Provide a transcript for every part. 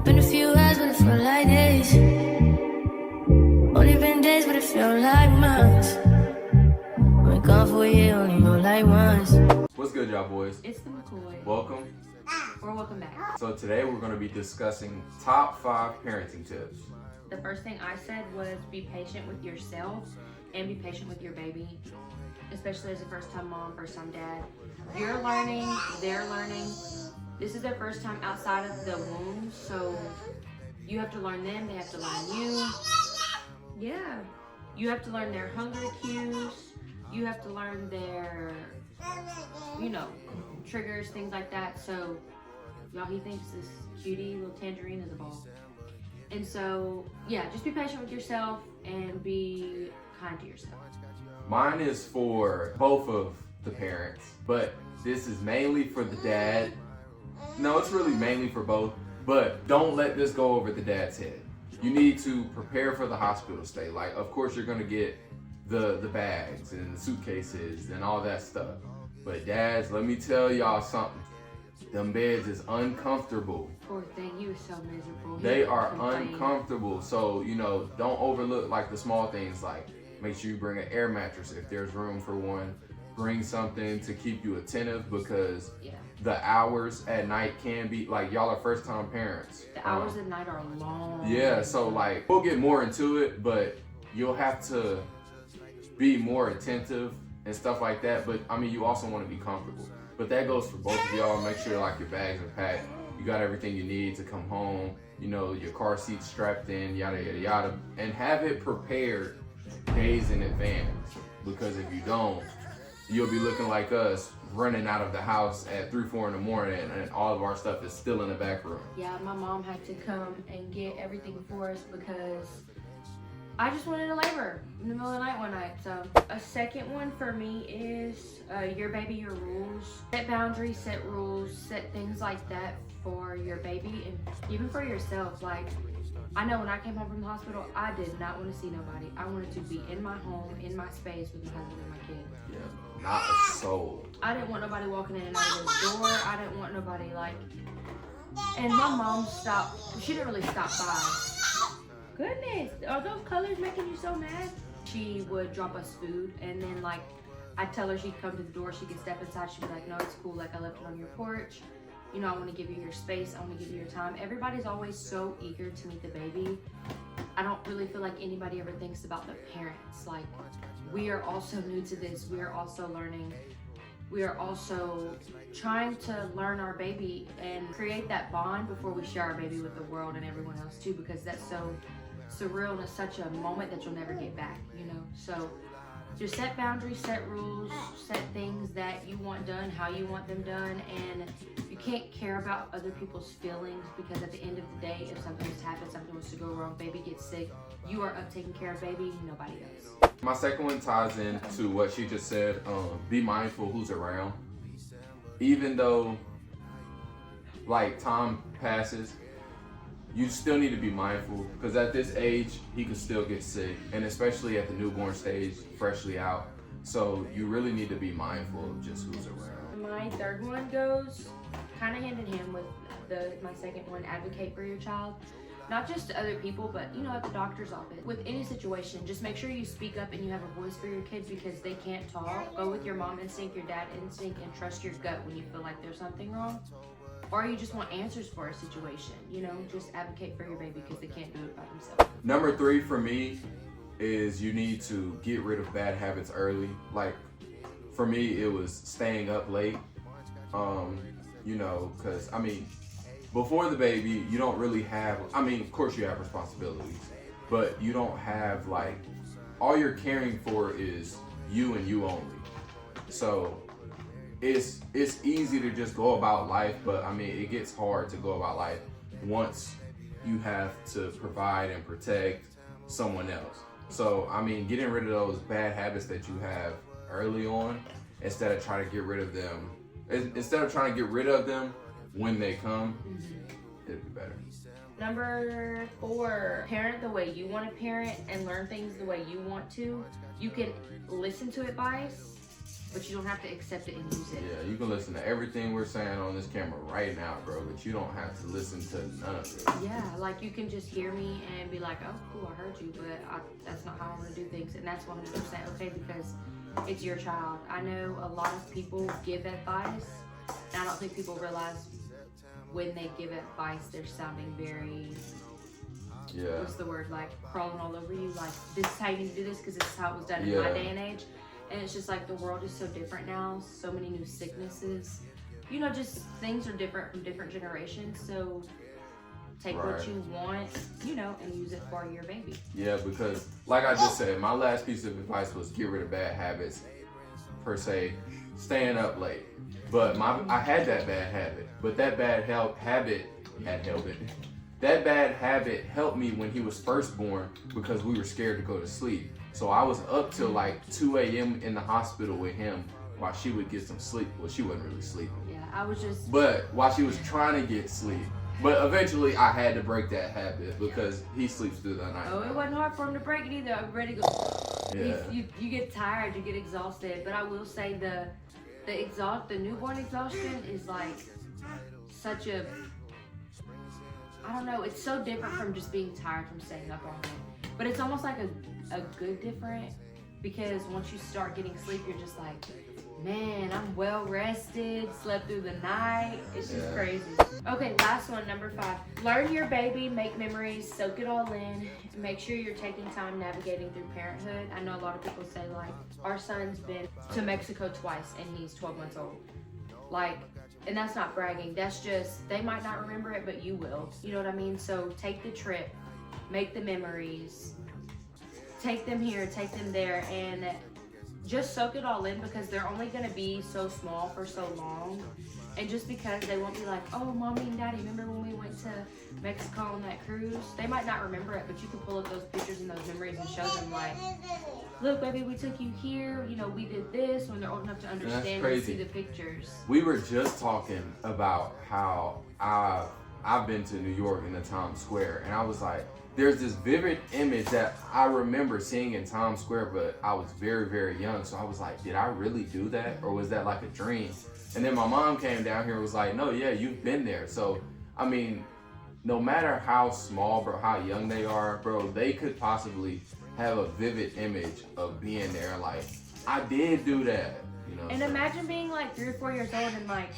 Been a few hours, but it felt like days. Only been days, but it felt like months. Been gone for a year, only know like once. What's good, y'all boys? It's the McCoy. Welcome. Or welcome back. So today we're going to be discussing top 5 parenting tips. The first thing I said was be patient with yourself and be patient with your baby, especially as a first-time mom, first-time dad. You're learning, they're learning. This is their first time outside of the womb, so you have to learn them, they have to learn you. Yeah. You have to learn their hunger cues. You have to learn their, triggers, things like that. So, y'all, he thinks this cutie little tangerine is a ball. And so, yeah, just be patient with yourself and be kind to yourself. Mine is for both of the parents, but this is mainly for the dad. No, it's really mainly for both, but don't let this go over the dad's head. You need to prepare for the hospital stay. Like, of course, you're gonna get the bags and the suitcases and all that stuff. But dads, let me tell y'all something. Them beds is uncomfortable. Poor thing, he was so miserable. They are uncomfortable. So, don't overlook like the small things, like make sure you bring an air mattress if there's room for one. Bring something to keep you attentive because the hours at night can be, like, y'all are first time parents. The hours at night are long. Yeah, so like we'll get more into it, but you'll have to be more attentive and stuff like that. But I mean, you also want to be comfortable. But that goes for both of y'all. Make sure like your bags are packed. You got everything you need to come home. Your car seat's strapped in, yada, yada, yada. And have it prepared days in advance. Because if you don't, you'll be looking like us, running out of the house at 3, 4 in the morning and all of our stuff is still in the back room. Yeah, my mom had to come and get everything for us because I just went into labor in the middle of the night one night. So a second one for me is your baby, your rules. Set boundaries, set rules, set things like that for your baby and even for yourself. Like, I know when I came home from the hospital, I did not want to see nobody. I wanted to be in my home, in my space with my husband and my kid. Yeah, not a soul. I didn't want nobody walking in and out of the door. I didn't want nobody and my mom stopped. She didn't really stop by. Goodness, are those colors making you so mad? She would drop us food and then I'd tell her she'd come to the door, she could step inside, she'd be like, no, it's cool, I left it on your porch. I want to give you your space, I want to give you your time. Everybody's always so eager to meet the baby. I don't really feel like anybody ever thinks about the parents. Like, we are also new to this, we are also learning. We are also trying to learn our baby and create that bond before we share our baby with the world and everyone else too, because that's so surreal and it's such a moment that you'll never get back, So just set boundaries, set rules, set things that you want done, how you want them done, and you can't care about other people's feelings because at the end of the day, if something has happened, something was to go wrong, baby gets sick, you are up taking care of baby, nobody else. My second one ties into what she just said. Be mindful who's around. Even though time passes, you still need to be mindful because at this age, he could still get sick, and especially at the newborn stage, freshly out. So you really need to be mindful of just who's around. My third one goes kind of hand in hand with my second one, advocate for your child. Not just to other people, but at the doctor's office. With any situation, just make sure you speak up and you have a voice for your kid because they can't talk. Go with your mom instinct, your dad instinct, and trust your gut when you feel like there's something wrong. Or you just want answers for a situation, just advocate for your baby because they can't do it by themselves. Number 3 for me is you need to get rid of bad habits early. Like, for me, it was staying up late, because, before the baby, you don't really have, of course you have responsibilities, but you don't have, all you're caring for is you and you only. So it's easy to just go about life, but it gets hard to go about life once you have to provide and protect someone else. So, getting rid of those bad habits that you have early on, instead of trying to get rid of them when they come, it'd be better. Number 4, parent the way you want to parent and learn things the way you want to. You can listen to advice but you don't have to accept it and use it. Yeah, you can listen to everything we're saying on this camera right now, bro, but you don't have to listen to none of it. Yeah, like you can just hear me and be like, oh, cool, I heard you, but that's not how I want to do things. And that's 100% okay because it's your child. I know a lot of people give advice, and I don't think people realize when they give advice, they're sounding very, what's the word, like crawling all over you, like this is how you need to do this because this is how it was done in my day and age. And it's just like the world is so different now, so many new sicknesses, you know, just things are different from different generations. So take what you want, you know, and use it for your baby. Yeah, because like I just said, my last piece of advice was get rid of bad habits, per se, staying up late. But I had that bad habit, but that bad habit helped me when he was first born because we were scared to go to sleep. So I was up till like 2 a.m. in the hospital with him while she would get some sleep. Well, she wasn't really sleeping. Yeah, I was just... But while she was trying to get sleep. But eventually I had to break that habit because he sleeps through the night. Oh, it wasn't hard for him to break it either. I'm ready to go. Yeah. You get tired, you get exhausted. But I will say the newborn exhaustion is like such a... I don't know, it's so different from just being tired from staying up all night. But it's almost like a good different, because once you start getting sleep, you're just like, man, I'm well rested, slept through the night. It's just crazy. Okay, last one, number 5. Learn your baby, make memories, soak it all in. Make sure you're taking time navigating through parenthood. I know a lot of people say like, our son's been to Mexico twice and he's 12 months old. Like, and that's not bragging, that's just, they might not remember it, but you will. You know what I mean? So take the trip, make the memories, take them here, take them there, and just soak it all in because they're only gonna be so small for so long. And just because they won't be like, oh, mommy and daddy, remember when we went to Mexico on that cruise? They might not remember it, but you can pull up those pictures and those memories and show them like, look, baby, we took you here, you know, we did this, when they're old enough to understand and see the pictures. We were just talking about how I've been to New York in the Times Square, and I was like, there's this vivid image that I remember seeing in Times Square, but I was very, very young. So I was like, did I really do that? Or was that like a dream? And then my mom came down here and was like, no, yeah, you've been there. So, I mean, no matter how small, bro, how young they are, bro, they could possibly have a vivid image of being there. Like, I did do that. You know, and imagine being like 3 or 4 years old and like,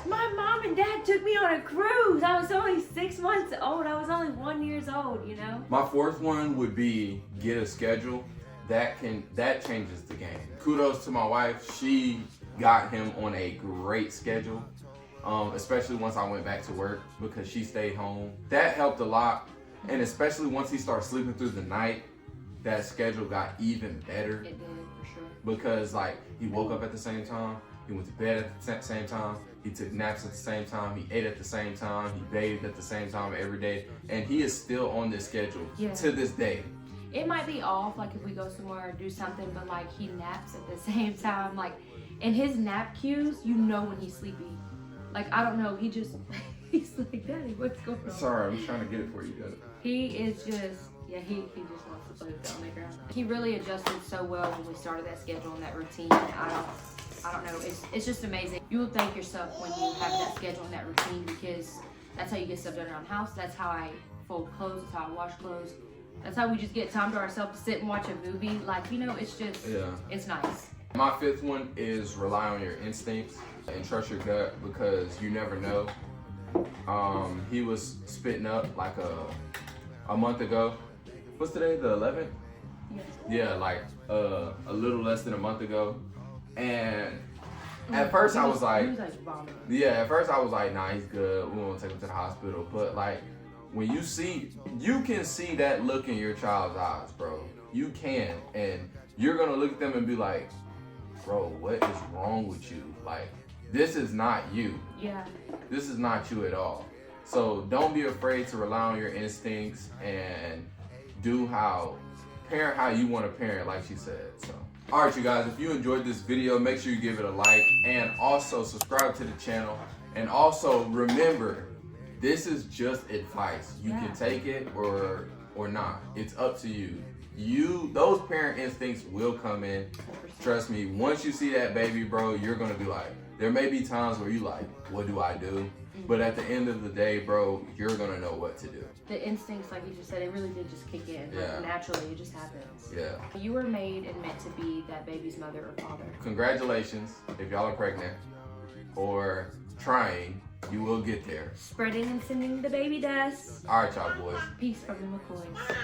my mom and dad took me on a cruise. I was only 6 months old. I was only 1 year old, you know? My 4th one would be get a schedule. That changes the game. Kudos to my wife. She got him on a great schedule, especially once I went back to work because she stayed home. That helped a lot. And especially once he started sleeping through the night, that schedule got even better. It did, for sure. Because like he woke up at the same time, he went to bed at the same time, he took naps at the same time, he ate at the same time, he bathed at the same time every day, and he is still on this schedule to this day. It might be off, like if we go somewhere or do something, but like he naps at the same time. Like in his nap cues, you know when he's sleepy. Like I don't know, he's like, Daddy, what's going on? Sorry, I'm trying to get it for you, guys. He is just, he just wants to play with it on the ground. He really adjusted so well when we started that schedule and that routine. I don't know, it's just amazing. You will thank yourself when you have that schedule and that routine because that's how you get stuff done around the house. That's how I fold clothes, that's how I wash clothes. That's how we just get time to ourselves to sit and watch a movie. Like, you know, it's just, it's nice. My 5th one is rely on your instincts and trust your gut because you never know. He was spitting up like a month ago. What's today, the 11th? Yes. Yeah, like a little less than a month ago. And at first I was like, he was like vomiting. Yeah, at first I was like, nah, he's good. We won't take him to the hospital. But like, when you can see that look in your child's eyes, bro. You can. And you're going to look at them and be like, bro, what is wrong with you? Like, this is not you. Yeah. This is not you at all. So don't be afraid to rely on your instincts and parent how you want to parent, like she said. So, all right, you guys, if you enjoyed this video, make sure you give it a like and also subscribe to the channel. And also remember, this is just advice. You can take it or not. It's up to you. those parent instincts will come in. 100%. Trust me, once you see that baby, bro, you're gonna be like, there may be times where you like, what do I do? But at the end of the day, bro, you're gonna know what to do. The instincts, like you just said, it really did just kick in. Yeah. Like, naturally, it just happens. Yeah. You were made and meant to be that baby's mother or father. Congratulations if y'all are pregnant or trying, you will get there. Spreading and sending the baby dust. All right, y'all boys. Peace from the McCoys.